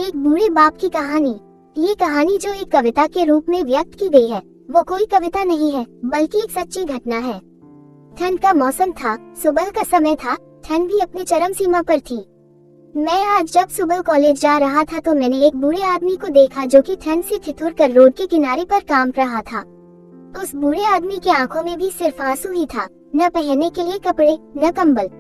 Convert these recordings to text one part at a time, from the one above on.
एक बूढ़े बाप की कहानी। ये कहानी जो एक कविता के रूप में व्यक्त की गई है वो कोई कविता नहीं है बल्कि एक सच्ची घटना है। ठंड का मौसम था, सुबह का समय था, ठंड भी अपनी चरम सीमा पर थी। मैं आज जब सुबह कॉलेज जा रहा था तो मैंने एक बूढ़े आदमी को देखा जो कि ठंड से ठिठुर कर रोड के किनारे पर काम रहा था। उस बूढ़े आदमी की आंखों में भी सिर्फ आंसू ही था, न पहनने के लिए कपड़े न कंबल,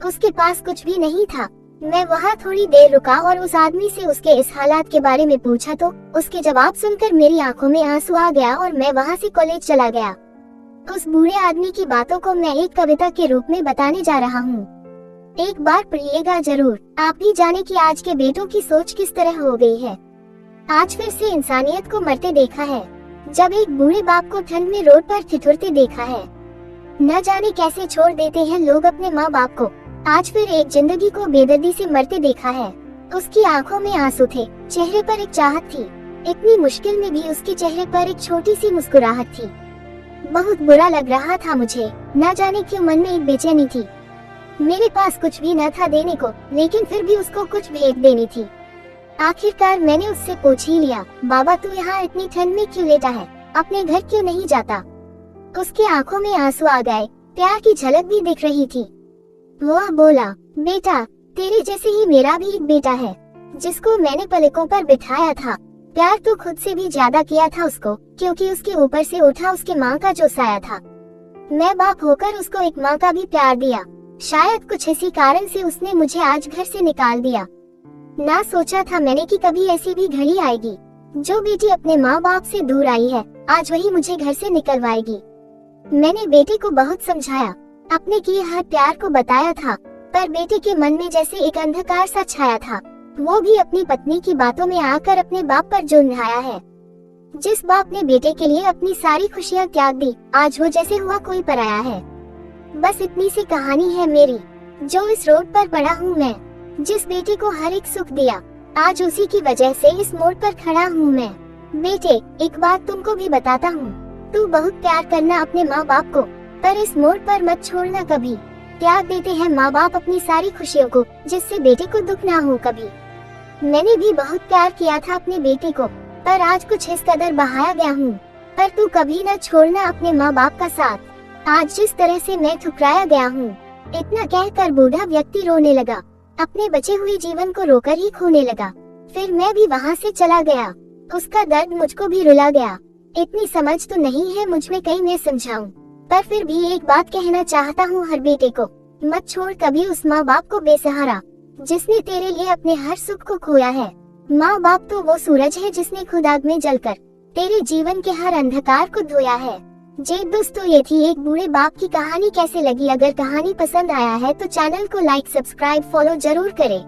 उसके पास कुछ भी नहीं था। मैं वहाँ थोड़ी देर रुका और उस आदमी से उसके इस हालात के बारे में पूछा तो उसके जवाब सुनकर मेरी आंखों में आंसू आ गया और मैं वहाँ से कॉलेज चला गया। उस बूढ़े आदमी की बातों को मैं एक कविता के रूप में बताने जा रहा हूँ। एक बार पढ़िएगा जरूर, आप भी जाने कि आज के बेटों की सोच किस तरह हो गई है। आज फिर से इंसानियत को मरते देखा है, जब एक बूढ़े बाप को ठंड में रोड पर ठिठुरते देखा है। न जाने कैसे छोड़ देते हैं लोग अपने माँ बाप को। आज फिर एक जिंदगी को बेदर्दी से मरते देखा है। उसकी आंखों में आंसू थे, चेहरे पर एक चाहत थी। इतनी मुश्किल में भी उसके चेहरे पर एक छोटी सी मुस्कुराहट थी। बहुत बुरा लग रहा था मुझे, न जाने क्यों मन में एक बेचैनी थी। मेरे पास कुछ भी न था देने को, लेकिन फिर भी उसको कुछ भेंट देनी थी। आखिरकार मैंने उससे पूछ ही लिया, बाबा तू यहाँ इतनी ठंड में क्यों लेटा है, अपने घर क्यों नहीं जाता? उसकी आंखों में आंसू आ गए, प्यार की झलक भी दिख रही थी। वह बोला, बेटा तेरे जैसे ही मेरा भी एक बेटा है, जिसको मैंने पलकों पर बिठाया था। प्यार तो खुद से भी ज्यादा किया था उसको, क्योंकि उसके ऊपर से उठा उसके माँ का जो साया था। मैं बाप होकर उसको एक माँ का भी प्यार दिया। शायद कुछ इसी कारण से उसने मुझे आज घर से निकाल दिया। ना सोचा था मैंने कि कभी ऐसी भी घड़ी आएगी, जो बेटी अपने माँ बाप से दूर आई है आज वही मुझे घर से निकलवाएगी। मैंने बेटे को बहुत समझाया, अपने किए हर प्यार को बताया था, पर बेटे के मन में जैसे एक अंधकार सा छाया था। वो भी अपनी पत्नी की बातों में आकर अपने बाप पर जुर्म ढाया है। जिस बाप ने बेटे के लिए अपनी सारी खुशियां त्याग दी, आज वो जैसे हुआ कोई पराया है। बस इतनी सी कहानी है मेरी, जो इस रोड पर पड़ा हूँ मैं। जिस बेटे को हर एक सुख दिया, आज उसी की वजह से इस मोड़ पर खड़ा हूँ मैं। बेटे एक बात तुमको भी बताता हूँ, तू बहुत प्यार करना अपने माँ बाप को, पर इस मोड़ पर मत छोड़ना कभी। त्याग देते हैं माँ बाप अपनी सारी खुशियों को, जिससे बेटे को दुख ना हो कभी। मैंने भी बहुत प्यार किया था अपने बेटे को, पर आज कुछ इस कदर बहाया गया हूँ। पर तू कभी न छोड़ना अपने माँ बाप का साथ। आज जिस तरह से मैं ठुकराया गया हूँ। इतना कहकर बूढ़ा व्यक्ति रोने लगा, अपने बचे हुए जीवन को रोकर ही खोने लगा। फिर मैं भी वहाँ से चला गया। उसका दर्द मुझको भी रुला गया। इतनी समझ तो नहीं है मुझ में, कहीं मैं समझाऊं, पर फिर भी एक बात कहना चाहता हूँ हर बेटे को, मत छोड़ कभी उस माँ बाप को बेसहारा, जिसने तेरे लिए अपने हर सुख को खोया है। माँ बाप तो वो सूरज है जिसने खुद आग में जलकर तेरे जीवन के हर अंधकार को धोया है। जी दोस्तों, ये थी एक बूढ़े बाप की कहानी। कैसे लगी? अगर कहानी पसंद आया है तो चैनल को लाइक, सब्सक्राइब, फॉलो जरूर करें।